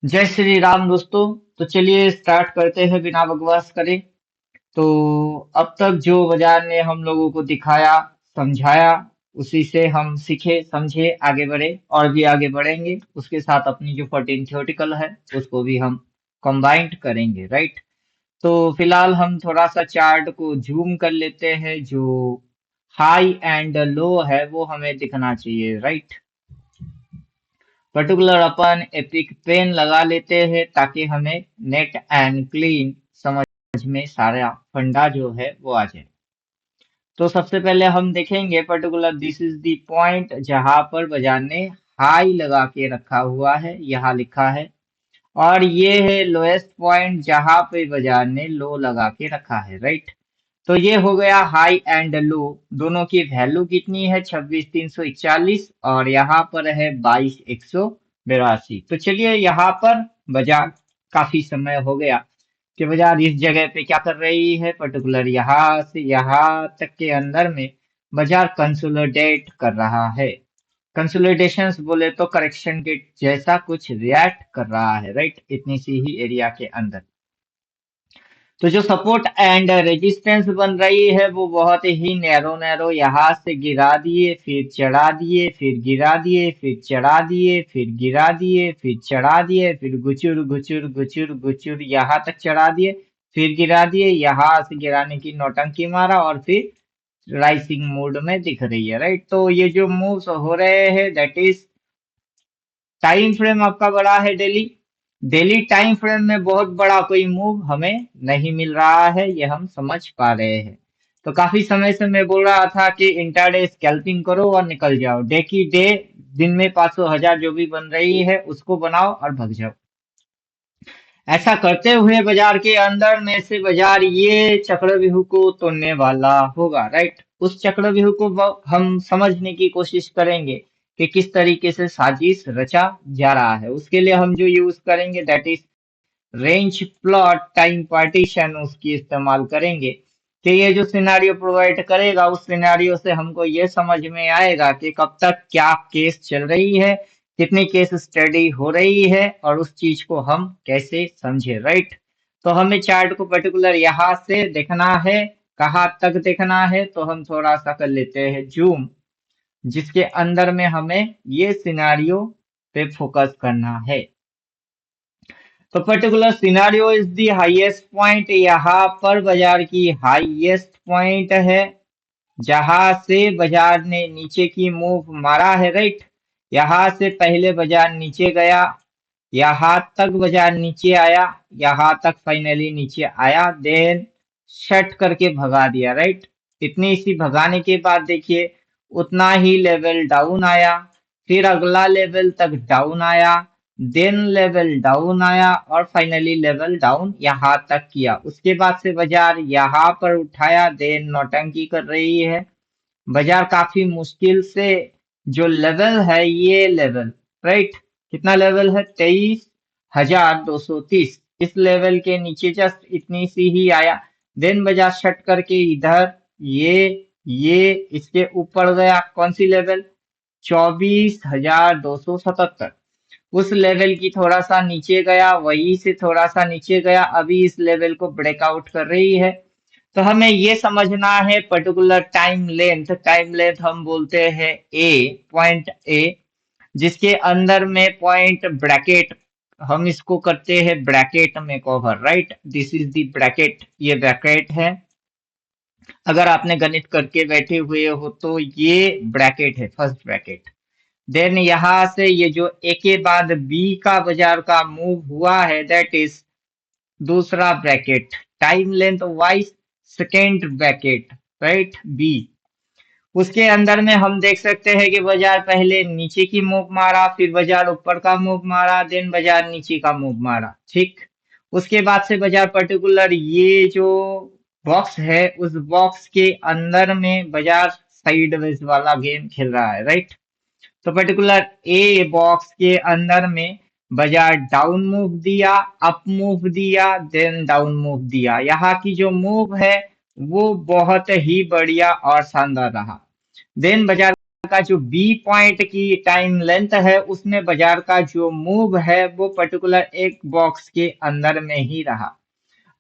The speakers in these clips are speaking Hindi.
जय श्री राम दोस्तों। तो चलिए स्टार्ट करते हैं बिना बकवास करे। तो अब तक जो बाजार ने हम लोगों को दिखाया, समझाया, उसी से हम सीखे, समझे, आगे बढ़े और भी आगे बढ़ेंगे। उसके साथ अपनी जो 14 थ्योरेटिकल है उसको भी हम कंबाइंड करेंगे, राइट। तो फिलहाल हम थोड़ा सा चार्ट को जूम कर लेते हैं। जो हाई एंड लो है वो हमें दिखना चाहिए, राइट। पर्टिकुलर अपन एपिक पेन लगा लेते हैं ताकि हमें नेट एंड क्लीन समझ में सारा फंडा जो है वो आ जाए। तो सबसे पहले हम देखेंगे particular this is the point जहां पर बाजार ने हाई लगा के रखा हुआ है, यहाँ लिखा है। और ये है लोएस्ट पॉइंट जहां पे बाजार ने लो लगा के रखा है, राइट। तो ये हो गया हाई एंड लो। दोनों की वैल्यू कितनी है? 26,341 और यहाँ पर है 22,182। तो चलिए यहाँ पर बाजार काफी समय हो गया कि बाजार इस जगह पे क्या कर रही है, पर्टिकुलर यहाँ से यहाँ तक के अंदर में बाजार कंसोलिडेट कर रहा है। कंसोलिडेशंस बोले तो करेक्शन के जैसा कुछ रिएक्ट कर रहा है, राइट, इतनी सी ही एरिया के अंदर। तो जो सपोर्ट एंड रेजिस्टेंस बन रही है वो बहुत ही नैरो नैरो यहाँ से गिरा दिए, फिर चढ़ा दिए, फिर गिरा दिए, फिर चढ़ा दिए, फिर गिरा दिए, फिर चढ़ा दिए, फिर गुचुर गुचुर गुचुर गुचुर यहाँ तक चढ़ा दिए, फिर गिरा दिए, यहाँ से गिराने की नौटंकी मारा और फिर राइसिंग मोड में दिख रही है, राइट। तो ये जो मूव्स हो रहे हैं दैट इज टाइम फ्रेम आपका बड़ा है डेली। डेली टाइम फ्रेम में बहुत बड़ा कोई मूव हमें नहीं मिल रहा है, ये हम समझ पा रहे हैं। तो काफी समय से मैं बोल रहा था कि इंट्राडे स्कैल्पिंग करो और निकल जाओ। डे की डे, दिन में 500 हजार जो भी बन रही है उसको बनाओ और भग जाओ। ऐसा करते हुए बाजार के अंदर में से बाजार ये चक्रव्यूह को तोड़ने वाला होगा, राइट। उस चक्रव्यूह को हम समझने की कोशिश करेंगे कि किस तरीके से साजिश रचा जा रहा है। उसके लिए हम जो यूज करेंगे that is range plot time partition, उसकी इस्तेमाल करेंगे कि ये जो सिनेरियो प्रोवाइड करेगा उस सिनेरियो से हमको ये समझ में आएगा कि कब तक क्या केस चल रही है, कितनी केस स्टडी हो रही है और उस चीज को हम कैसे समझे, राइट। तो हमें चार्ट को पर्टिकुलर यहाँ से देखना है। कहाँ तक देखना है? तो हम थोड़ा सा कर लेते हैं जूम, जिसके अंदर में हमें ये सिनेरियो पे फोकस करना है। तो particular scenario is the highest point. यहाँ पर बाजार की हाईएस्ट पॉइंट है जहां से बाजार ने नीचे की मूव मारा है, राइट। यहाँ से पहले बाजार नीचे गया, यहाँ तक बाजार नीचे आया, यहाँ तक फाइनली नीचे आया, देन शट करके भगा दिया, राइट। इतनी सी भगाने के बाद देखिए उतना ही लेवल डाउन आया, फिर अगला लेवल तक डाउन आया, देन लेवल डाउन आया और फाइनली लेवल डाउन यहाँ तक किया। उसके बाद से बाजार यहाँ पर उठाया, देन नौटंकी कर रही है। बाजार काफी मुश्किल से जो लेवल है ये लेवल, राइट, कितना लेवल है? 23,230। इस लेवल के नीचे जस्ट इतनी सी ही आया, देन बाजार शट करके इधर ये इसके ऊपर गया। कौन सी लेवल? 24,277। उस लेवल की थोड़ा सा नीचे गया, वही से थोड़ा सा नीचे गया, अभी इस लेवल को ब्रेकआउट कर रही है। तो हमें ये समझना है particular time length. Time length हम बोलते हैं ए, पॉइंट ए, जिसके अंदर में पॉइंट ब्रैकेट, हम इसको करते हैं ब्रैकेट में cover, right. This is the bracket, ये ब्रैकेट है। अगर आपने गणित करके बैठे हुए हो तो ये ब्रैकेट है, फर्स्ट ब्रैकेट। देन यहाँ से ये जो ए के बाद बी का बाजार का मूव हुआ है दैट इज दूसरा bracket, time length wise second bracket, right, B. उसके अंदर में हम देख सकते हैं कि बाजार पहले नीचे की मूव मारा, फिर बाजार ऊपर का मूव मारा, देन बाजार नीचे का मूव मारा, ठीक। उसके बाद से बाजार पर्टिकुलर ये जो बॉक्स है उस बॉक्स के अंदर में बाजार साइडवेज वाला गेम खेल रहा है, राइट। तो पर्टिकुलर ए बॉक्स के अंदर में बाजार डाउन मूव दिया, अप मूव दिया, देन डाउन मूव दिया। यहाँ की जो मूव है वो बहुत ही बढ़िया और शानदार रहा। देन बाजार का जो बी पॉइंट की टाइम लेंथ है उसमें बाजार का जो मूव है वो पर्टिकुलर एक बॉक्स के अंदर में ही रहा।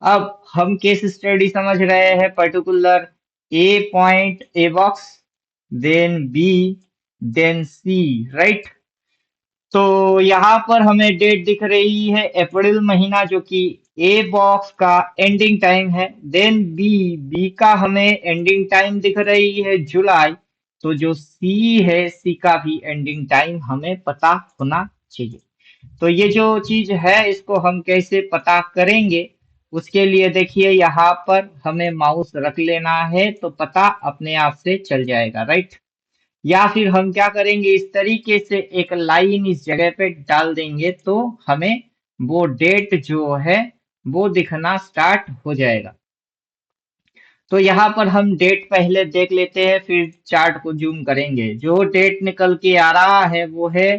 अब हम केस स्टडी समझ रहे हैं particular a point, a box, then B, then C, right. तो यहाँ पर हमें डेट दिख रही है अप्रैल महीना जो कि ए बॉक्स का एंडिंग टाइम है। देन बी, बी का हमें एंडिंग टाइम दिख रही है जुलाई। तो जो सी है, सी का भी एंडिंग टाइम हमें पता होना चाहिए। तो ये जो चीज है इसको हम कैसे पता करेंगे, उसके लिए देखिए यहाँ पर हमें माउस रख लेना है तो पता अपने आप से चल जाएगा, राइट। या फिर हम क्या करेंगे, इस तरीके से एक लाइन इस जगह पे डाल देंगे तो हमें वो डेट जो है वो दिखना स्टार्ट हो जाएगा। तो यहाँ पर हम डेट पहले देख लेते हैं फिर चार्ट को जूम करेंगे। जो डेट निकल के आ रहा है वो है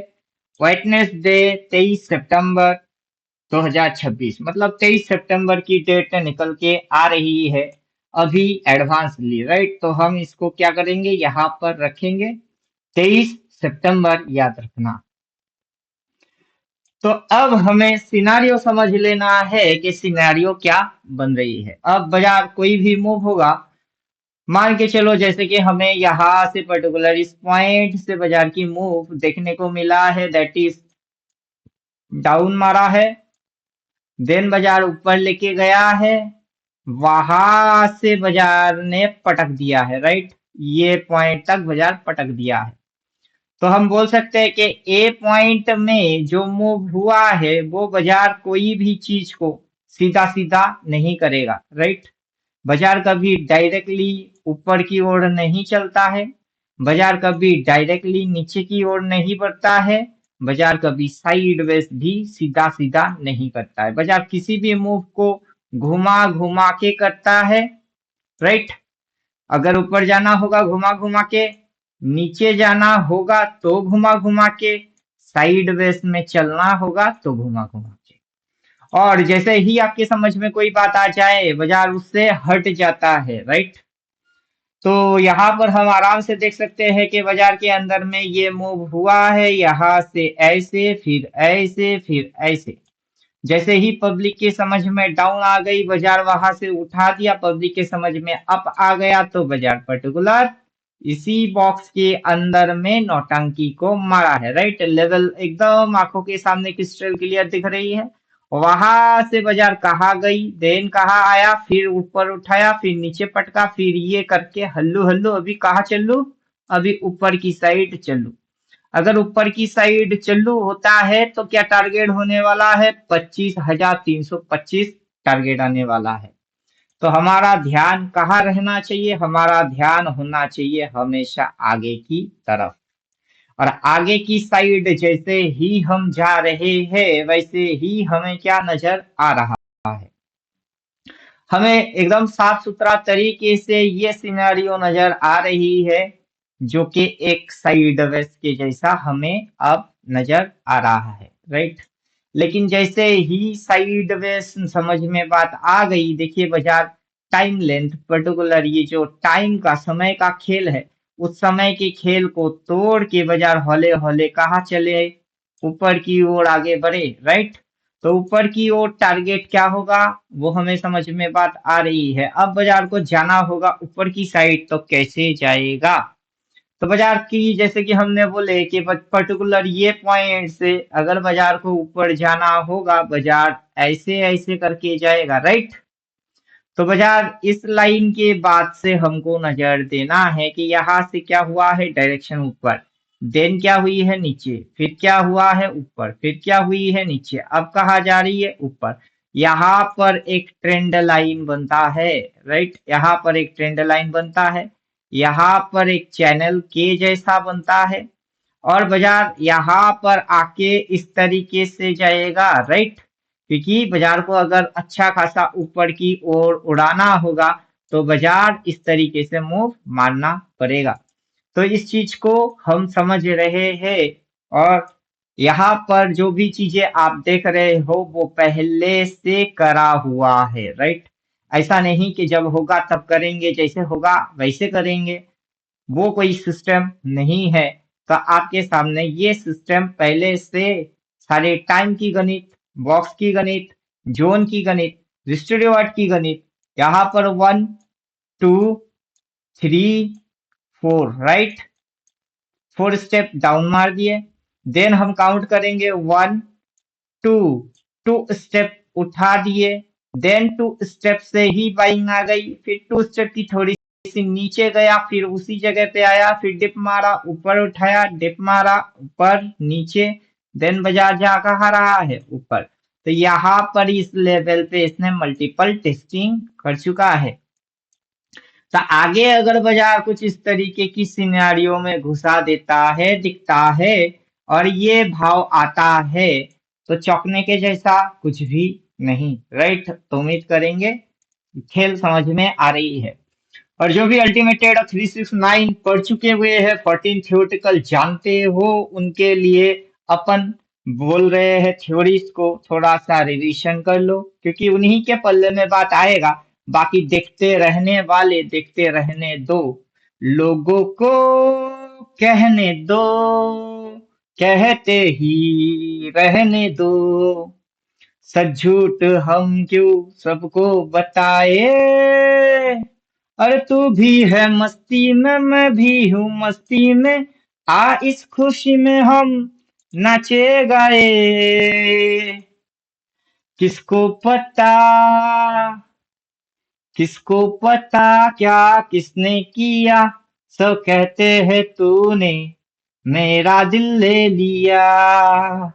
वेडनेसडे 23 सितंबर 2026, मतलब 23 सितंबर की डेट निकल के आ रही है अभी एडवांसली, राइट। तो हम इसको क्या करेंगे, यहाँ पर रखेंगे 23 सितंबर, याद रखना। तो अब हमें सिनारियो समझ लेना है कि सिनारियो क्या बन रही है। अब बाजार कोई भी मूव होगा, मान के चलो जैसे कि हमें यहाँ से पर्टिकुलर इस पॉइंट से बाजार की मूव देखने को मिला है, दैट इज डाउन मारा है, देन बाजार ऊपर लेके गया है, वहां से बाजार ने पटक दिया है, राइट। ये पॉइंट तक बाजार पटक दिया है। तो हम बोल सकते हैं कि ए पॉइंट में जो मूव हुआ है वो बाजार कोई भी चीज को सीधा सीधा नहीं करेगा, राइट। बाजार कभी डायरेक्टली ऊपर की ओर नहीं चलता है, बाजार कभी डायरेक्टली नीचे की ओर नहीं बढ़ता है, बाजार कभी साइडवेज भी सीधा सीधा नहीं करता है। बाजार किसी भी मूव को घुमा घुमा के करता है, राइट। अगर ऊपर जाना होगा घुमा घुमा के, नीचे जाना होगा तो घुमा घुमा के, साइड वेज में चलना होगा तो घुमा घुमा के। और जैसे ही आपके समझ में कोई बात आ जाए बाजार उससे हट जाता है, राइट। तो यहाँ पर हम आराम से देख सकते हैं कि बाजार के अंदर में ये मूव हुआ है, यहाँ से ऐसे फिर ऐसे फिर ऐसे। जैसे ही पब्लिक के समझ में डाउन आ गई बाजार वहां से उठा दिया, पब्लिक के समझ में अप आ गया तो बाजार पर्टिकुलर इसी बॉक्स के अंदर में नौटंकी को मारा है, राइट। लेवल एकदम आंखों के सामने क्रिस्टल क्लियर दिख रही है। वहां से बाजार कहाँ गई, देन कहाँ आया, फिर ऊपर उठाया, फिर नीचे पटका, फिर ये करके हल्लू हल्लू अभी कहाँ चलू, अभी ऊपर की साइड चलू। अगर ऊपर की साइड चालू होता है तो क्या टारगेट होने वाला है, 25,325 टारगेट आने वाला है। तो हमारा ध्यान कहाँ रहना चाहिए, हमारा ध्यान होना चाहिए हमेशा आगे की तरफ। और आगे की साइड जैसे ही हम जा रहे हैं वैसे ही हमें क्या नजर आ रहा है, हमें एकदम साफ सुथरा तरीके से ये सिनेरियो नजर आ रही है जो कि एक साइड वेज के जैसा हमें अब नजर आ रहा है, राइट। लेकिन जैसे ही साइड वेज समझ में बात आ गई, देखिए बाजार टाइम लेंथ पर्टिकुलर ये जो टाइम का समय का खेल है उस समय के खेल को तोड़ के बाजार हौले हौले कहाँ चले, ऊपर की ओर आगे बढ़े, राइट। तो ऊपर की ओर टारगेट क्या होगा वो हमें समझ में बात आ रही है। अब बाजार को जाना होगा ऊपर की साइड, तो कैसे जाएगा। तो बाजार की जैसे कि हमने बोले कि पर्टिकुलर ये पॉइंट से अगर बाजार को ऊपर जाना होगा बाजार ऐसे ऐसे करके जाएगा, राइट। तो बाजार इस लाइन के बाद से हमको नजर देना है कि यहाँ से क्या हुआ है, डायरेक्शन ऊपर, देन क्या हुई है नीचे, फिर क्या हुआ है ऊपर, फिर क्या हुई है नीचे, अब कहाँ जा रही है ऊपर। यहाँ पर एक ट्रेंड लाइन बनता है, राइट। यहाँ पर एक ट्रेंड लाइन बनता है, यहाँ पर एक चैनल के जैसा बनता है, और बाजार यहाँ पर आके इस तरीके से जाएगा, राइट। क्योंकि बाजार को अगर अच्छा खासा ऊपर की ओर उड़ाना होगा तो बाजार इस तरीके से मूव मारना पड़ेगा। तो इस चीज को हम समझ रहे हैं। और यहाँ पर जो भी चीजें आप देख रहे हो वो पहले से करा हुआ है, राइट। ऐसा नहीं कि जब होगा तब करेंगे, जैसे होगा वैसे करेंगे। वो कोई सिस्टम नहीं है। तो आपके सामने ये सिस्टम पहले से सारे टाइम की गणित, बॉक्स की गणित, जोन की गणित, डिस्ट्रीब्यूट की गणित, यहाँ पर 1 2 3 4 राइट, 4 स्टेप डाउन मार दिए। देन हम काउंट करेंगे 1 2, 2 स्टेप उठा दिए। देन 2 स्टेप से ही बाइंग आ गई, फिर 2 स्टेप की थोड़ी सी नीचे गया, फिर उसी जगह पे आया, फिर डिप मारा, ऊपर उठाया, डिप मारा, ऊपर नीचे। देन बाजार जा कहाँ रहा है, ऊपर। तो यहाँ पर इस लेवल पे इसने मल्टीपल टेस्टिंग कर चुका है। तो आगे अगर बाजार कुछ इस तरीके की सिनेरियो में घुसा देता है, दिखता है, और ये भाव आता है, तो चौंकने के जैसा कुछ भी नहीं, राइट। तो उम्मीद करेंगे खेल समझ में आ रही है। और जो भी अल्टीमेटेड 369 पढ़ चुके हुए हैं, 14 थ्योरेटिकल जानते हो, उनके लिए अपन बोल रहे हैं थ्योरीज को थोड़ा सा रिवीजन कर लो, क्योंकि उन्हीं के पल्ले में बात आएगा। बाकी देखते रहने वाले देखते रहने दो, लोगों को कहने दो, कहते ही रहने दो, सच झूठ हम क्यों सबको बताए। अरे तू भी है मस्ती में, मैं भी हूँ मस्ती में, आ इस खुशी में हम नाचे गाए। किसको पता, किसको पता क्या किसने किया, सब कहते हैं तूने मेरा दिल ले लिया।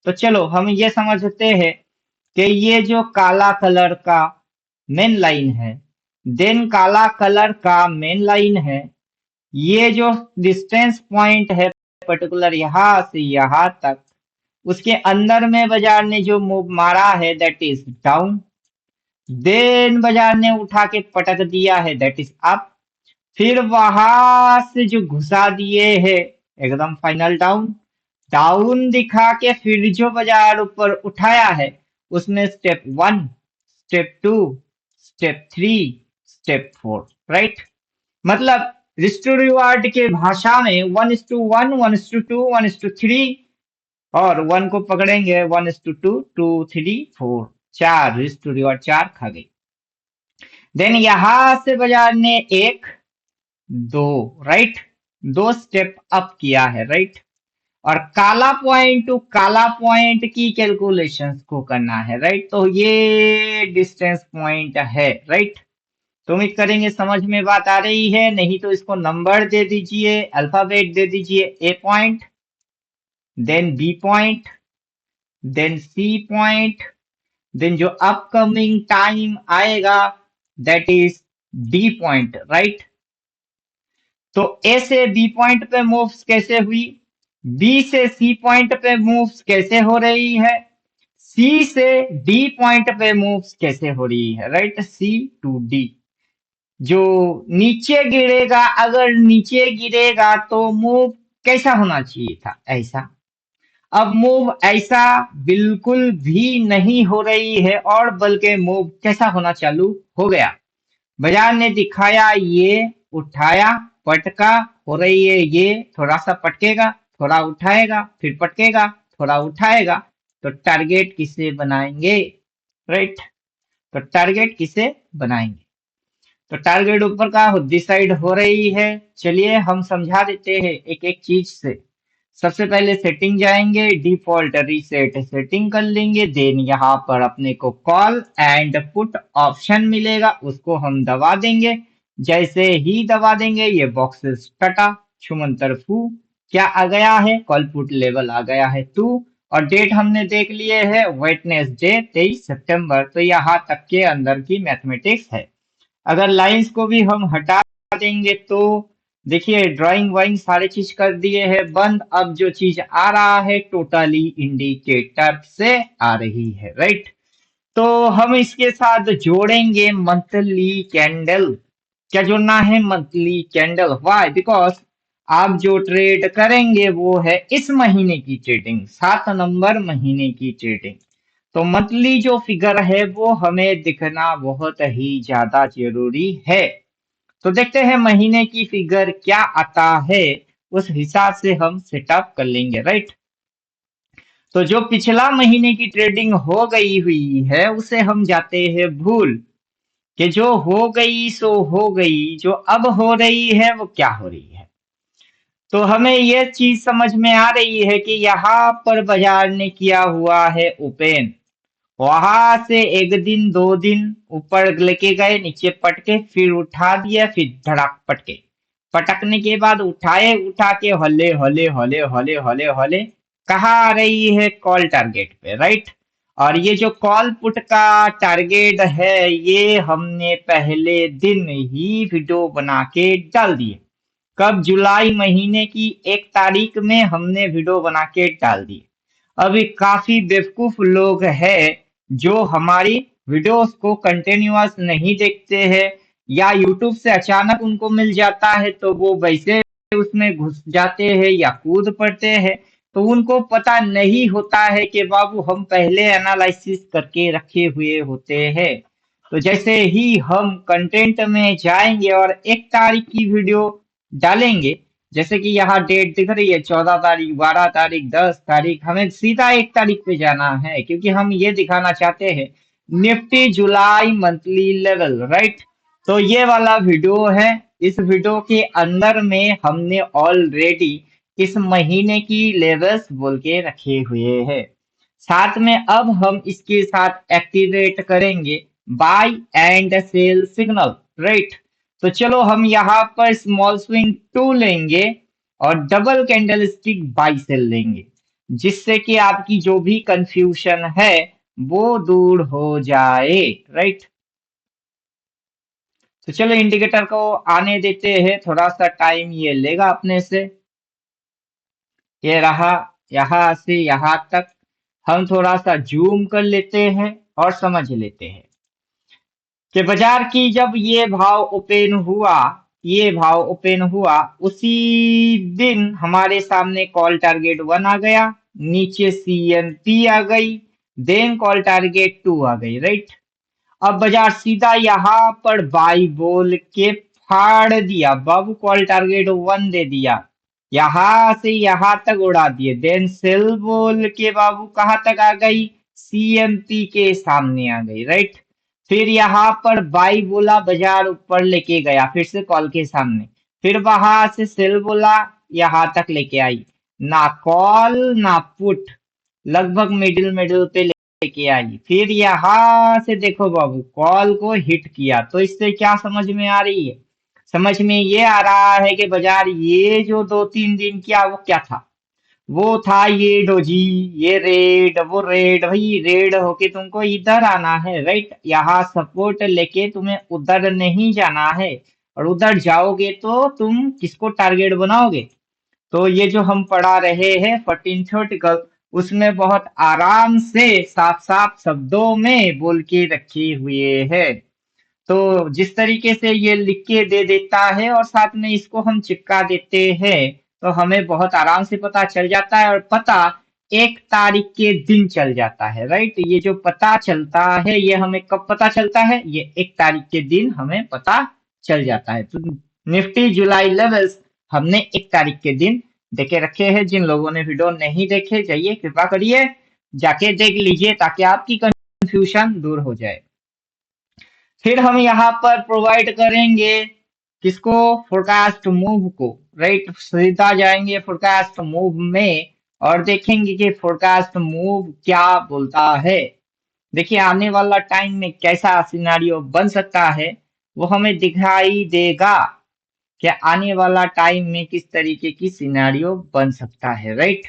तो चलो हम ये समझते हैं कि ये जो काला कलर का मेन लाइन है, देन काला कलर का मेन लाइन है, ये जो डिस्टेंस पॉइंट है पर्टिकुलर यहाँ से यहाँ तक, उसके अंदर में बाजार ने जो मूव मारा है दैट इज डाउन। देन बाजार ने उठा के पटक दिया है दैट इज अप। फिर वहां से जो घुसा दिए है एकदम फाइनल डाउन। डाउन दिखा के फिर जो बाजार ऊपर उठाया है, उसमें step 1, step 2, step 3, step 4, right. मतलब रिस्ट टू रिवार्ड के भाषा में 1:1, 1:2, 1:3, और 1 को पकड़ेंगे 1:2, 2 3 4, 4 रिस्ट टू रिवार्ड 4 खा गई। देन यहां से बाजार ने 1 2 राइट, 2 स्टेप अप किया है, राइट। और काला पॉइंट टू काला पॉइंट की कैलकुलेशंस को करना है, राइट। तो ये डिस्टेंस पॉइंट है, राइट। तो उम्मीद करेंगे समझ में बात आ रही है, नहीं तो इसको नंबर दे दीजिए, अल्फाबेट दे दीजिए। A point, then B point, then C point, then जो अपकमिंग टाइम आएगा that is D point, right. तो ए से बी पॉइंट पे मूव्स कैसे हुई, बी से सी पॉइंट पे मूव्स कैसे हो रही है, सी से डी पॉइंट पे मूव्स कैसे हो रही है, राइट। सी टू डी जो नीचे गिरेगा, अगर नीचे गिरेगा तो मूव कैसा होना चाहिए था, ऐसा। अब मूव ऐसा बिल्कुल भी नहीं हो रही है, और बल्कि मूव कैसा होना चालू हो गया। बाजार ने दिखाया ये, उठाया, पटका, हो रही है ये, थोड़ा सा पटकेगा, थोड़ा उठाएगा, फिर पटकेगा, थोड़ा उठाएगा। तो टारगेट किसे बनाएंगे, राइट। तो टारगेट किसे बनाएंगे, तो टारगेट ऊपर का डिसाइड हो रही है। चलिए हम समझा देते हैं एक एक चीज से। सबसे पहले सेटिंग जाएंगे, डिफॉल्ट रीसेट सेटिंग कर लेंगे। देन यहाँ पर अपने को कॉल एंड पुट ऑप्शन मिलेगा, उसको हम दबा देंगे। जैसे ही दबा देंगे ये बॉक्सेस टटा छुमंतर फू, क्या आ गया है, कॉल पुट लेवल आ गया है 2। और डेट हमने देख लिए है वेडनेसडे 23 सितंबर। तो यहाँ तक के अंदर की मैथमेटिक्स है। अगर लाइंस को भी हम हटा देंगे तो देखिए ड्राइंग वाइंग सारे चीज कर दिए हैं बंद। अब जो चीज आ रहा है टोटली इंडिकेटर से आ रही है, राइट। तो हम इसके साथ जोड़ेंगे मंथली कैंडल। क्या जोड़ना है, मंथली कैंडल। वाई, बिकॉज आप जो ट्रेड करेंगे वो है इस महीने की ट्रेडिंग, 7 नंबर महीने की ट्रेडिंग। तो मंथली जो फिगर है वो हमें दिखना बहुत ही ज्यादा जरूरी है। तो देखते हैं महीने की फिगर क्या आता है, उस हिसाब से हम सेटअप कर लेंगे, राइट। तो जो पिछला महीने की ट्रेडिंग हो गई हुई है उसे हम जाते हैं भूल कि जो हो गई सो हो गई, जो अब हो रही है वो क्या हो रही है। तो हमें ये चीज समझ में आ रही है कि यहाँ पर बाजार ने किया हुआ है ओपन, वहां से एक दिन दो दिन ऊपर लेके गए, नीचे पटके, फिर उठा दिया, फिर धड़ाक पटके, पटकने के बाद उठाए, उठा के हौले हौले हौले हौले हौले हौले कहाँ आ रही है, कॉल टारगेट पे, राइट। और ये जो कॉल पुट का टारगेट है ये हमने पहले दिन ही वीडियो बना के डाल दिए। कब? जुलाई महीने की 1 तारीख में हमने वीडियो बना के डाल दिए। अभी काफी बेवकूफ लोग हैं जो हमारी वीडियोस को कंटिन्यूअस नहीं देखते हैं, या यूट्यूब से अचानक उनको मिल जाता है तो वो वैसे उसमें घुस जाते हैं या कूद पड़ते हैं। तो उनको पता नहीं होता है कि बाबू हम पहले एनालिसिस करके रखे हुए होते हैं। तो जैसे ही हम कंटेंट में जाएंगे और 1 तारीख की वीडियो डालेंगे, जैसे कि यहाँ डेट दिख रही है 14 तारीख, 12 तारीख, 10 तारीख, हमें सीधा 1 तारीख पे जाना है क्योंकि हम ये दिखाना चाहते हैं निफ्टी जुलाई मंथली लेवल, राइट। तो ये वाला वीडियो है। इस वीडियो के अंदर में हमने ऑलरेडी इस महीने की लेवल्स बोल के रखे हुए हैं। साथ में अब हम इसके साथ एक्टिवेट करेंगे buy and sell signal, right. तो चलो हम यहाँ पर स्मॉल स्विंग 2 लेंगे और double candlestick buy sell लेंगे, जिससे कि आपकी जो भी कंफ्यूजन है वो दूर हो जाए, राइट। तो चलो इंडिकेटर को आने देते हैं, थोड़ा सा टाइम ये लेगा अपने से। ये रहा, यहाँ से यहाँ तक हम थोड़ा सा जूम कर लेते हैं और समझ लेते हैं कि बाजार की जब ये भाव ओपन हुआ, ये भाव ओपन हुआ, उसी दिन हमारे सामने कॉल टारगेट 1 आ गया, नीचे CNP आ गई, देन कॉल टारगेट 2 आ गई, राइट। अब बाजार सीधा यहाँ पर बाई बोल के फाड़ दिया, बाबू कॉल टारगेट 1 दे दिया, यहाँ से यहाँ तक उड़ा दिए, देन सेल बोल के बाबू कहाँ तक आ गई, CMP के सामने आ गई, राइट। फिर यहाँ पर बाई बोला, बाजार ऊपर लेके गया, फिर से कॉल के सामने, फिर वहां से सेल बोला, यहाँ तक लेके आई, ना कॉल ना पुट, लगभग मिडिल मिडिल पे लेके आई, फिर यहाँ से देखो बाबू कॉल को हिट किया। तो इससे क्या समझ में आ रही है? समझ में ये आ रहा है कि बाजार ये जो 2-3 दिन किया वो क्या था, वो था ये डोजी, ये रेड, वो रेड, भाई रेड होके तुमको इधर आना है, राइट। यहाँ सपोर्ट लेके तुम्हें उधर नहीं जाना है, और उधर जाओगे तो तुम किसको टारगेट बनाओगे। तो ये जो हम पढ़ा रहे हैं 14 थ्योरेटिकल, उसमें बहुत आराम से साफ साफ शब्दों में बोल के रखे हुए हैं। तो जिस तरीके से ये लिख के दे देता है और साथ में इसको हम चिपका देते हैं तो हमें बहुत आराम से पता चल जाता है, और पता 1 तारीख के दिन चल जाता है, राइट। ये जो पता चलता है ये हमें कब पता चलता है, ये 1 तारीख के दिन हमें पता चल जाता है। तो निफ्टी जुलाई लेवल्स हमने 1 तारीख के दिन देखे रखे हैं। जिन लोगों ने वीडियो नहीं देखे जाइए कृपा करिए जाके देख लीजिए ताकि आपकी कंफ्यूजन दूर हो जाए। फिर हम यहाँ पर प्रोवाइड करेंगे किसको, फोरकास्ट मूव को, राइट। सीधा जाएंगे फोरकास्ट मूव में और देखेंगे कि फोरकास्ट मूव क्या बोलता है। देखिए आने वाला टाइम में कैसा सिनारियो बन सकता है वो हमें दिखाई देगा कि आने वाला टाइम में किस तरीके की सिनारियो बन सकता है, राइट।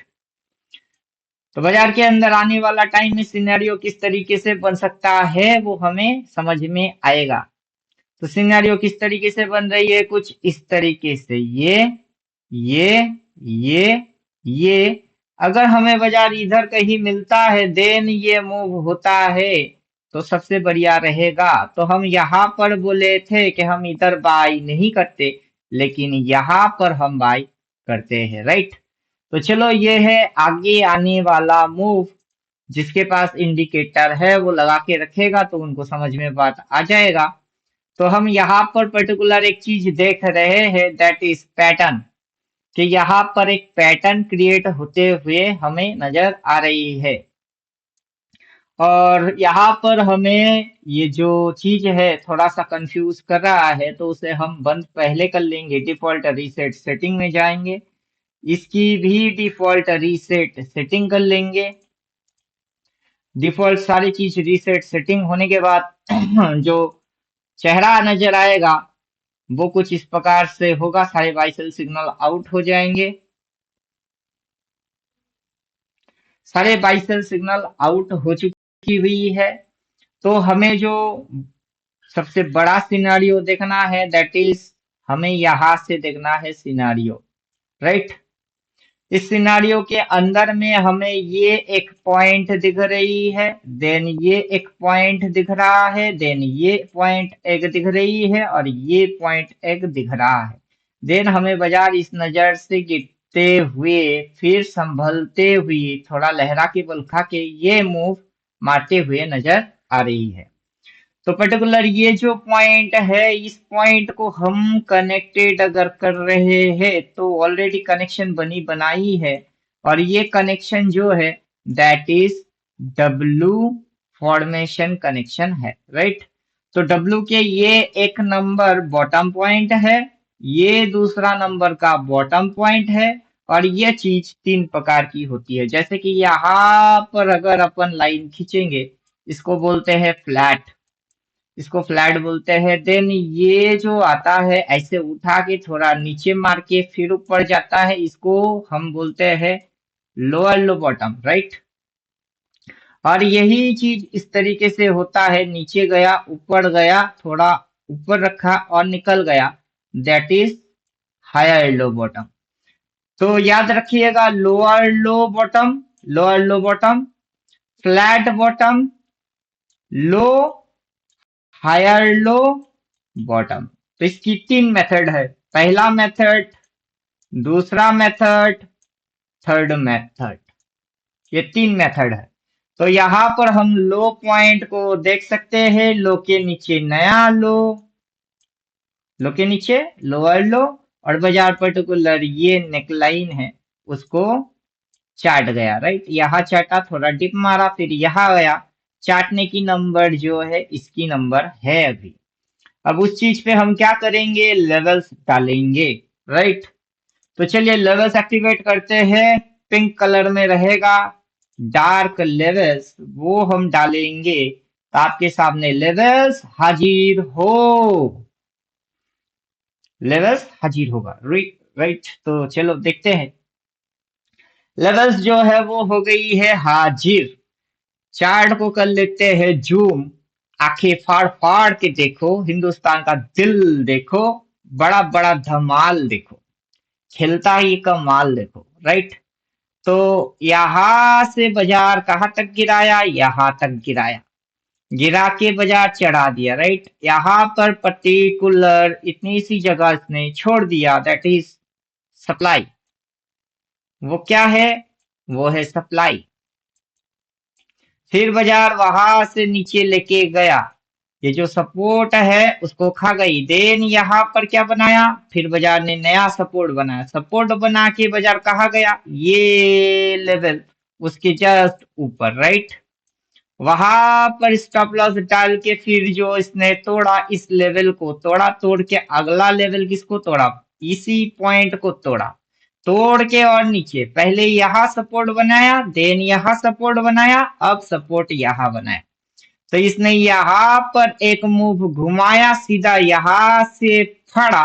तो बाजार के अंदर आने वाला टाइम में सिनेरियो किस तरीके से बन सकता है वो हमें समझ में आएगा। तो सिनेरियो किस तरीके से बन रही है, कुछ इस तरीके से, ये ये ये अगर हमें बाजार इधर कहीं मिलता है देन ये मूव होता है तो सबसे बढ़िया रहेगा। तो हम यहाँ पर बोले थे कि हम इधर बाई नहीं करते, लेकिन यहाँ पर हम बाई करते हैं, राइट। तो चलो ये है आगे आने वाला मूव। जिसके पास इंडिकेटर है वो लगा के रखेगा तो उनको समझ में बात आ जाएगा। तो हम यहाँ पर पर्टिकुलर एक चीज देख रहे हैं, दैट इज पैटर्न, कि यहाँ पर एक पैटर्न क्रिएट होते हुए हमें नजर आ रही है। और यहाँ पर हमें ये जो चीज है थोड़ा सा कंफ्यूज कर रहा है, तो उसे हम बंद पहले कर लेंगे। डिफॉल्ट रीसेट सेटिंग में जाएंगे, इसकी भी डिफॉल्ट रीसेट सेटिंग कर लेंगे। डिफॉल्ट सारी चीज रीसेट सेटिंग होने के बाद जो चेहरा नजर आएगा वो कुछ इस प्रकार से होगा। सारे बाइसेल सिग्नल आउट हो जाएंगे, सारे बाइसेल सिग्नल आउट हो चुकी हुई है। तो हमें जो सबसे बड़ा सिनारियो देखना है, दैट इज हमें यहां से देखना है सिनारियो, राइट। इस सिनारियो के अंदर में हमें ये एक पॉइंट दिख रही है, देन ये एक पॉइंट दिख रहा है, देन ये पॉइंट एक दिख रही है, और ये पॉइंट एक दिख रहा है। देन हमें बाजार इस नजर से गिरते हुए फिर संभलते हुए थोड़ा लहरा के बल खा के ये मूव मारते हुए नजर आ रही है। तो पर्टिकुलर ये जो पॉइंट है, इस पॉइंट को हम कनेक्टेड अगर कर रहे हैं तो ऑलरेडी कनेक्शन बनी बनाई है, और ये कनेक्शन जो है that is W formation connection है, राइट। तो डब्लू के ये एक नंबर बॉटम पॉइंट है, ये दूसरा नंबर का बॉटम पॉइंट है, और ये चीज तीन प्रकार की होती है। जैसे कि यहाँ पर अगर अपन लाइन खींचेंगे, इसको बोलते हैं फ्लैट, इसको फ्लैट बोलते हैं। देन ये जो आता है ऐसे उठा के थोड़ा नीचे मार के फिर ऊपर जाता है, इसको हम बोलते हैं लोअर लो बॉटम, राइट। और यही चीज इस तरीके से होता है, नीचे गया ऊपर गया, थोड़ा ऊपर रखा और निकल गया, that is higher low bottom. तो याद रखिएगा, lower low bottom, lower low bottom, flat bottom, low, higher low, bottom. तो इसकी तीन मेथड है, पहला मेथड, दूसरा मेथड, थर्ड मेथड, ये तीन मेथड है। तो यहाँ पर हम लो पॉइंट को देख सकते हैं, लो के नीचे नया लो, लो के नीचे लोअर लो, और बाजार पर्टिकुलर ये नेकलाइन है उसको चाट गया, राइट। यहाँ चाटा, थोड़ा डिप मारा, फिर यहाँ गया, चाटने की नंबर जो है इसकी नंबर है अभी। अब उस चीज पे हम क्या करेंगे, लेवल्स डालेंगे, राइट। तो चलिए लेवल्स एक्टिवेट करते हैं। पिंक कलर में रहेगा डार्क लेवल्स, वो हम डालेंगे तो आपके सामने लेवल्स हाजिर हो, लेवल्स हाजिर होगा, राइट राइट। तो चलो देखते हैं, लेवल्स जो है वो हो गई है हाजिर। चार्ट को कर लेते हैं जूम, आंखें फाड़ फाड़ के देखो, हिंदुस्तान का दिल देखो, बड़ा बड़ा धमाल देखो, खिलता ही का माल देखो, राइट। तो यहां से बाजार कहां तक गिराया, यहां तक गिराया, गिरा के बाजार चढ़ा दिया, राइट। यहाँ पर पर्टिकुलर इतनी सी जगह इसने छोड़ दिया, दैट इज सप्लाई। वो क्या है, वो है सप्लाई। फिर बाजार वहां से नीचे लेके गया, ये जो सपोर्ट है उसको खा गई। देन यहाँ पर क्या बनाया, फिर बाजार ने नया सपोर्ट बनाया, सपोर्ट बना के बाजार कहा गया, ये लेवल उसके जस्ट ऊपर, राइट। वहां पर स्टॉप लॉस डाल के फिर जो इसने तोड़ा, इस लेवल को तोड़ा, तोड़ के अगला लेवल किसको तोड़ा, इसी पॉइंट को तोड़ा, तोड़ के और नीचे पहले यहाँ सपोर्ट बनाया, देन यहाँ सपोर्ट बनाया, अब सपोर्ट यहाँ बनाया। तो इसने यहाँ पर एक मूव घुमाया, सीधा यहाँ से फाड़ा,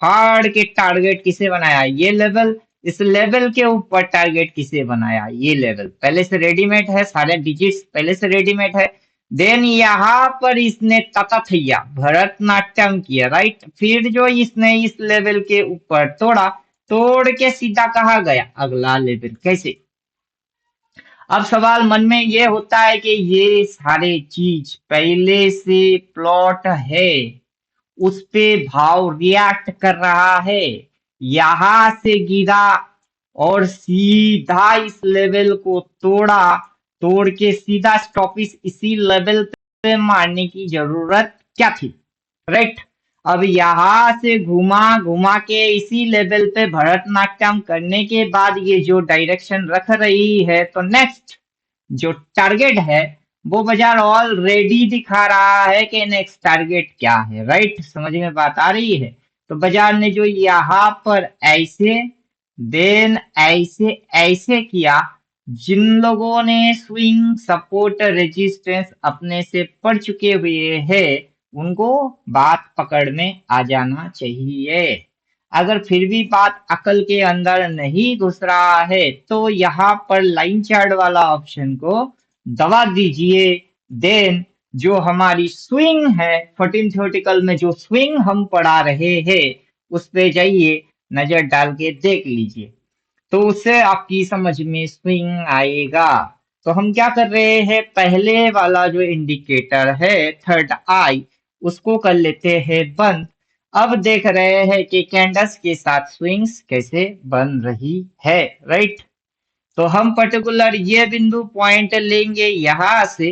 फाड़ के टारगेट किसे बनाया, ये लेवल। इस लेवल के ऊपर टारगेट किसे बनाया, ये लेवल पहले से रेडीमेड है, सारे डिजिट्स पहले से रेडीमेड है। देन यहाँ पर इसने तथैया भरतनाट्यम किया, राइट। फिर जो इसने इस लेवल के ऊपर तोड़ा, तोड़ के सीधा कहा गया अगला लेवल, कैसे। अब सवाल मन में ये होता है कि ये सारे चीज पहले से प्लॉट है, उस पे भाव रिएक्ट कर रहा है, यहां से गिरा और सीधा इस लेवल को तोड़ा, तोड़ के सीधा स्टॉपिस इसी लेवल पे मारने की जरूरत क्या थी। राइट। अब यहाँ से घुमा घुमा के इसी लेवल पे भरतनाट्यम करने के बाद ये जो डायरेक्शन रख रही है, तो नेक्स्ट जो टारगेट है वो बाजार ऑलरेडी दिखा रहा है कि नेक्स्ट टारगेट क्या है। राइट, समझ में बात आ रही है। तो बाजार ने जो यहाँ पर ऐसे देन ऐसे ऐसे किया, जिन लोगों ने स्विंग सपोर्ट रेजिस्टेंस अपने से पढ़ चुके हुए हैं उनको बात पकड़ में आ जाना चाहिए। अगर फिर भी बात अकल के अंदर नहीं घुस रहा है तो यहाँ पर लाइन चार्ट वाला ऑप्शन को दबा दीजिए। देन जो हमारी स्विंग है 14 थ्योरेटिकल में, जो स्विंग हम पढ़ा रहे हैं उस पे जाइए, नजर डाल के देख लीजिए, तो उससे आपकी समझ में स्विंग आएगा। तो हम क्या कर रहे हैं, पहले वाला जो इंडिकेटर है थर्ड आई, उसको कर लेते हैं बंद। अब देख रहे हैं कि कैंडल्स के साथ स्विंग्स कैसे बन रही है। राइट, तो हम पर्टिकुलर ये बिंदु पॉइंट लेंगे यहाँ से,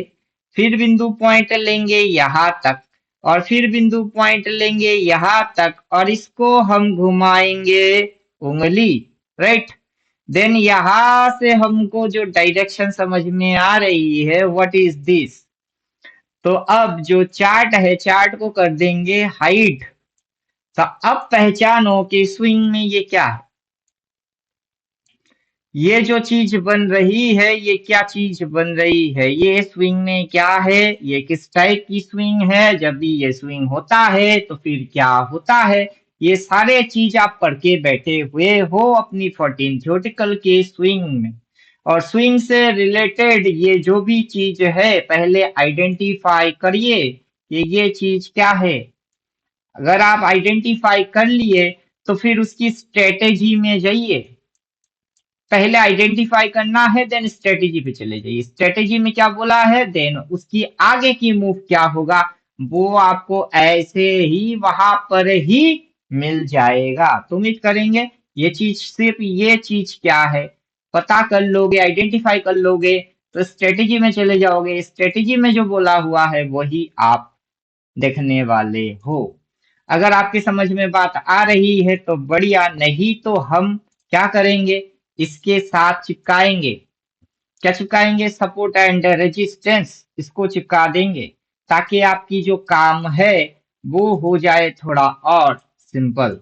फिर बिंदु पॉइंट लेंगे यहाँ तक, और फिर बिंदु पॉइंट लेंगे यहाँ तक, और इसको हम घुमाएंगे उंगली। राइट, देन यहाँ से हमको जो डायरेक्शन समझ में आ रही है, व्हाट इज दिस। तो अब जो चार्ट है, चार्ट को कर देंगे हाइड। तो अब पहचानो कि स्विंग में ये क्या है, ये जो चीज बन रही है ये क्या चीज बन रही है, ये स्विंग में क्या है, ये किस टाइप की स्विंग है, जब भी ये स्विंग होता है तो फिर क्या होता है, ये सारे चीज आप पढ़ के बैठे हुए हो अपनी 14 थ्योरेटिकल के स्विंग में। और स्विंग से रिलेटेड ये जो भी चीज है पहले आइडेंटिफाई करिए कि ये चीज क्या है। अगर आप आइडेंटिफाई कर लिए तो फिर उसकी स्ट्रेटेजी में जाइए। पहले आइडेंटिफाई करना है, देन स्ट्रेटेजी पे चले जाइए। स्ट्रेटेजी में क्या बोला है, देन उसकी आगे की मूव क्या होगा वो आपको ऐसे ही वहां पर ही मिल जाएगा। तो उम्मीद करेंगे ये चीज, सिर्फ ये चीज क्या है पता कर लोगे, आइडेंटिफाई कर लोगे, तो स्ट्रेटेजी में चले जाओगे। स्ट्रेटेजी में जो बोला हुआ है वही आप देखने वाले हो। अगर आपके समझ में बात आ रही है तो बढ़िया, नहीं तो हम क्या करेंगे, इसके साथ चिपकाएंगे। क्या चिपकाएंगे, सपोर्ट एंड रेजिस्टेंस, इसको चिपका देंगे ताकि आपकी जो काम है वो हो जाए थोड़ा और सिंपल।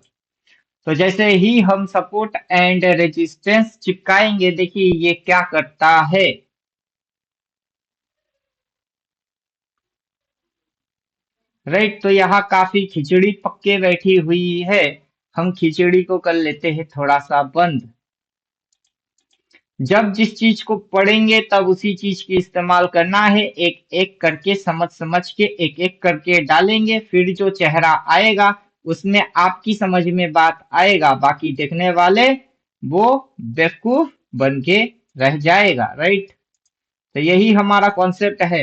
तो जैसे ही हम सपोर्ट एंड रेजिस्टेंस चिपकाएंगे, देखिए ये क्या करता है। राइट, तो यहाँ काफी खिचड़ी पक्के बैठी हुई है। हम खिचड़ी को कर लेते हैं थोड़ा सा बंद। जब जिस चीज को पढ़ेंगे तब उसी चीज की इस्तेमाल करना है, एक एक करके समझ समझ के एक एक करके डालेंगे, फिर जो चेहरा आएगा उसमें आपकी समझ में बात आएगा, बाकी देखने वाले वो बेवकूफ बन के रह जाएगा। राइट, तो यही हमारा कॉन्सेप्ट है।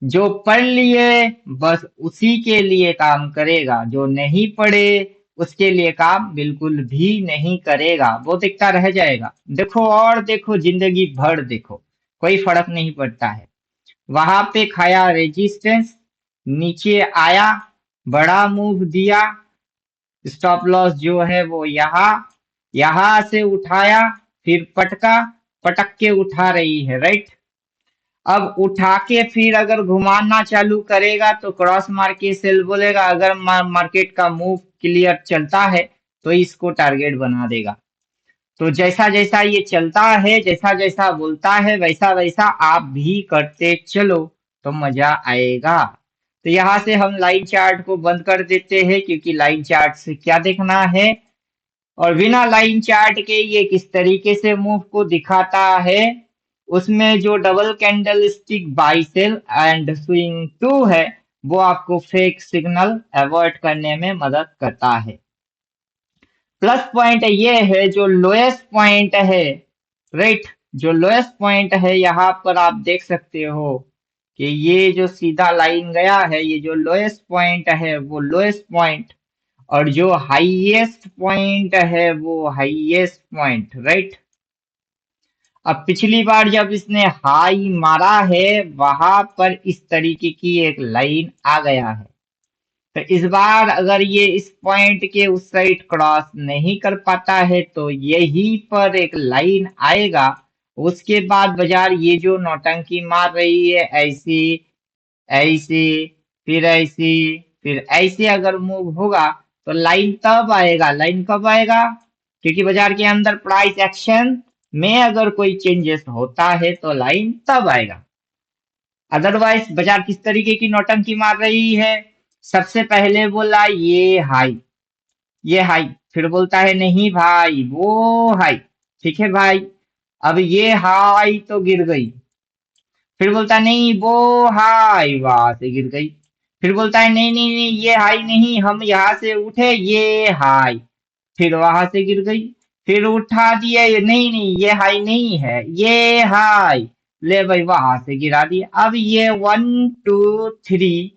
जो पढ़ लिए बस उसी के लिए काम करेगा, जो नहीं पढ़े उसके लिए काम बिल्कुल भी नहीं करेगा, वो दिखता रह जाएगा। देखो और देखो, जिंदगी भर देखो, कोई फर्क नहीं पड़ता है। वहां पे खाया रेजिस्टेंस, नीचे आया, बड़ा मूव दिया, स्टॉप लॉस जो है वो यहाँ से उठाया, फिर पटका, पटक के उठा रही है। राइट, अब उठा के फिर अगर घुमाना चालू करेगा तो क्रॉस मार के सेल बोलेगा। अगर मार्केट का मूव क्लियर चलता है तो इसको टारगेट बना देगा। तो जैसा जैसा ये चलता है, जैसा जैसा बोलता है, वैसा वैसा आप भी करते चलो तो मजा आएगा। तो यहाँ से हम लाइन चार्ट को बंद कर देते हैं, क्योंकि लाइन चार्ट से क्या देखना है, और बिना लाइन चार्ट के ये किस तरीके से मूव को दिखाता है। उसमें जो double candlestick buy sell and swing two है वो आपको फेक सिग्नल अवॉइड करने में मदद करता है। प्लस पॉइंट ये है जो लोएस्ट पॉइंट है। राइट, जो लोएस्ट पॉइंट है यहाँ पर आप देख सकते हो कि ये जो सीधा लाइन गया है, ये जो लोएस्ट पॉइंट है वो लोएस्ट पॉइंट, और जो हाईएस्ट पॉइंट है वो हाईएस्ट पॉइंट। राइट, अब पिछली बार जब इसने हाई मारा है वहां पर इस तरीके की एक लाइन आ गया है। तो इस बार अगर ये इस पॉइंट के उस साइड क्रॉस नहीं कर पाता है तो यहीं पर एक लाइन आएगा। उसके बाद बाजार ये जो नौटंकी मार रही है ऐसी ऐसी फिर ऐसी फिर ऐसे अगर मूव होगा तो लाइन तब आएगा। लाइन कब आएगा? क्योंकि बाजार के अंदर प्राइस एक्शन में अगर कोई चेंजेस होता है तो लाइन तब आएगा। अदरवाइज बाजार किस तरीके की नौटंकी मार रही है? सबसे पहले बोला ये हाई, फिर बोलता है नहीं भाई वो हाई। ठीक है भाई, अब ये हाई तो गिर गई। फिर बोलता है नहीं वो हाई, वहां से गिर गई। फिर बोलता है नहीं नहीं नहीं ये हाई नहीं, हम यहाँ से उठे ये हाई, फिर वहां से गिर गई। फिर उठा दिया ये नहीं नहीं ये हाई नहीं है ये हाई, ले भाई वहां से गिरा दिया। अब ये 1 2 3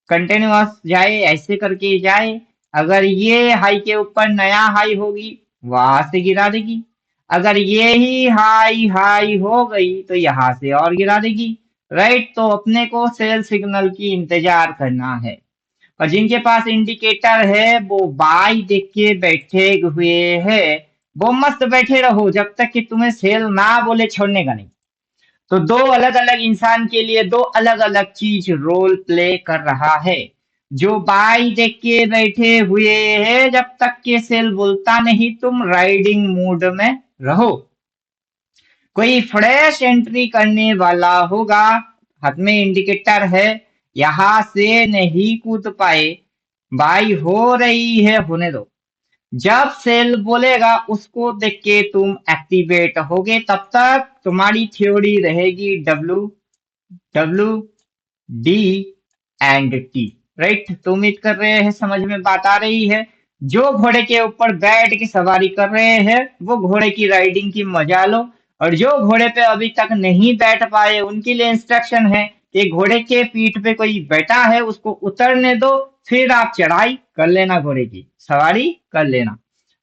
कंटिन्यूअस जाए, ऐसे करके जाए। अगर ये हाई के ऊपर नया हाई होगी वहां से गिरा देगी। अगर ये ही हाई हाई हो गई तो यहाँ से और गिरा देगी। राइट, तो अपने को सेल सिग्नल की इंतजार करना है। और जिनके पास इंडिकेटर है वो बाई देख के बैठे हुए हैं, वो मस्त बैठे रहो जब तक कि तुम्हें सेल ना बोले छोड़ने का नहीं। तो दो अलग अलग इंसान के लिए दो अलग अलग चीज रोल प्ले कर रहा है। जो बाई देख के बैठे हुए हैं, जब तक के सेल बोलता नहीं तुम राइडिंग मूड में रहो। कोई फ्रेश एंट्री करने वाला होगा, हाथ में इंडिकेटर है, यहां से नहीं कूद पाए, बाई हो रही है होने दो। जब सेल बोलेगा उसको देख के तुम एक्टिवेट होगे, तब तक तुम्हारी थ्योरी रहेगी W W D and T. Right, तो उम्मीद कर रहे हैं समझ में बात आ रही है। जो घोड़े के ऊपर बैठ के सवारी कर रहे हैं वो घोड़े की राइडिंग की मजा लो, और जो घोड़े पे अभी तक नहीं बैठ पाए उनके लिए इंस्ट्रक्शन है कि घोड़े के पीठ पे कोई बैठा है उसको उतरने दो, फिर आप चढ़ाई कर लेना, घोड़े की सवारी कर लेना।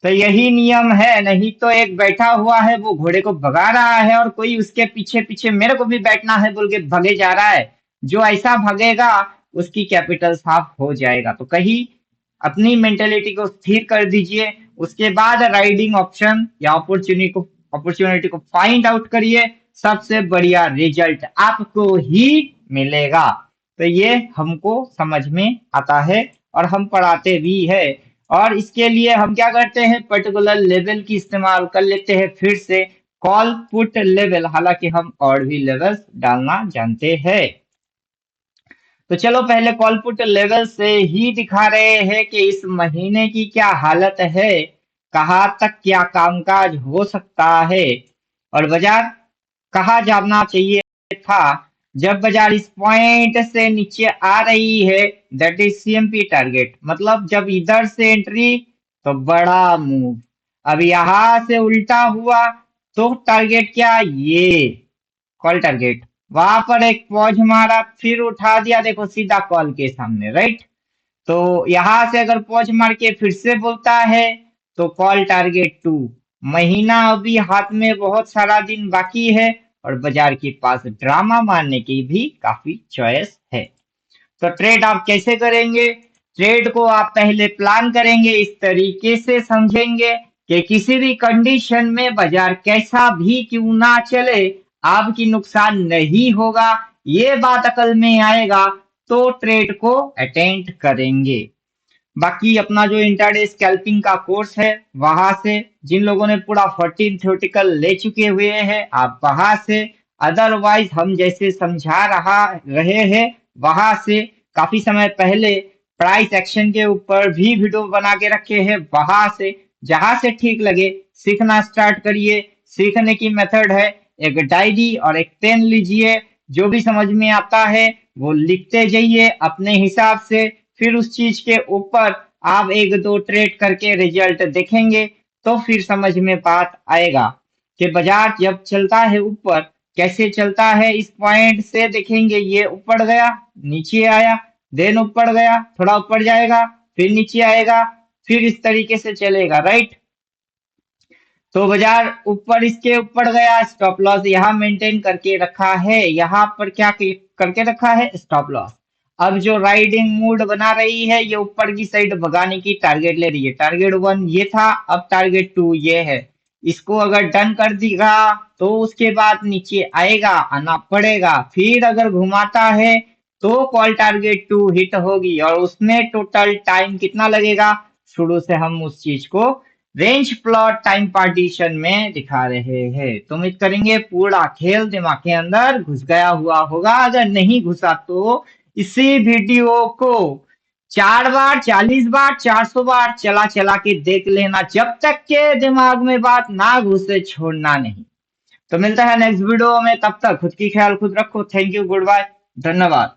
तो यही नियम है, नहीं तो एक बैठा हुआ है वो घोड़े को भगा रहा है और कोई उसके पीछे पीछे मेरे को भी बैठना है बोल के भगे जा रहा है। जो ऐसा भगेगा उसकी कैपिटल साफ हो जाएगा। तो कहीं अपनी मेंटेलिटी को स्थिर कर दीजिए, उसके बाद राइडिंग ऑप्शन या अपॉर्चुनिटी को फाइंड आउट करिए, सबसे बढ़िया रिजल्ट आपको ही मिलेगा। तो ये हमको समझ में आता है और हम पढ़ाते भी है। और इसके लिए हम क्या करते हैं, पर्टिकुलर लेवल की इस्तेमाल कर लेते हैं फिर से, कॉल पुट लेवल, हालांकि हम और भी लेवल्स डालना जानते हैं। तो चलो पहले कॉल पुट लेवल से ही दिखा रहे हैं कि इस महीने की क्या हालत है, कहाँ तक क्या कामकाज हो सकता है, और बाजार कहाँ जाना चाहिए था। जब बाजार इस पॉइंट से नीचे आ रही है, दैट इज सीएमपी टारगेट, मतलब जब इधर से एंट्री तो बड़ा मूव। अब यहां से उल्टा हुआ तो टारगेट क्या, ये कॉल टारगेट। वहां पर एक पॉज मारा फिर उठा दिया, देखो सीधा कॉल के सामने। राइट, तो यहां से अगर पॉज मार के फिर से बोलता है तो कॉल टारगेट 2। महीना अभी हाथ में बहुत सारा दिन बाकी है और बाजार के पास ड्रामा मारने की भी काफी चॉइस है। तो ट्रेड आप कैसे करेंगे? ट्रेड को आप पहले प्लान करेंगे, इस तरीके से समझेंगे कि किसी भी कंडीशन में बाजार कैसा भी क्यों ना चले आपकी नुकसान नहीं होगा, ये बात अकल में आएगा तो ट्रेड को अटेंड करेंगे। बाकी अपना जो इंट्राडे स्कैल्पिंग का कोर्स है वहां से जिन लोगों ने पूरा 14 थ्योरेटिकल ले चुके हुए हैं आप वहां से, अदरवाइज हम जैसे समझा रहे हैं वहां से, काफी समय पहले प्राइस एक्शन के ऊपर भी वीडियो बना के रखे हैं, वहां से जहां से ठीक लगे सीखना स्टार्ट करिए। सीखने की मेथड है, एक डायरी और एक पेन लीजिए, जो भी समझ में आता है वो लिखते जाइए अपने हिसाब से, फिर उस चीज के ऊपर आप एक दो ट्रेड करके रिजल्ट देखेंगे तो फिर समझ में बात आएगा कि बाजार जब चलता है ऊपर कैसे चलता है। इस पॉइंट से देखेंगे ये ऊपर गया नीचे आया, देन ऊपर गया थोड़ा ऊपर जाएगा फिर नीचे आएगा, फिर इस तरीके से चलेगा। राइट, तो बाजार ऊपर इसके ऊपर गया, स्टॉप लॉस यहाँ मेंटेन करके रखा है, यहाँ पर क्या करके रखा है, स्टॉप लॉस। अब जो राइडिंग मूड बना रही है ये ऊपर की साइड भगाने की टारगेट ले रही है। टारगेट 1 ये था, अब टारगेट 2 ये है। इसको अगर डन कर देगा तो उसके बाद नीचे आएगा, आना पड़ेगा, फिर अगर घुमाता है तो कॉल टारगेट 2 हिट होगी और उसमें टोटल टाइम कितना लगेगा। शुरू से हम उस चीज को रेंज प्लॉट टाइम पार्टीशन में दिखा रहे हैं। तो उम्मीद करेंगे पूरा खेल दिमाग के अंदर घुस गया हुआ होगा। अगर नहीं घुसा तो इसी वीडियो को 4 बार, 40 बार, 400 बार चला चला के देख लेना, जब तक के दिमाग में बात ना घुसे छोड़ना नहीं। तो मिलता है नेक्स्ट वीडियो में, तब तक खुद की ख्याल खुद रखो। थैंक यू, गुड बाय, धन्यवाद।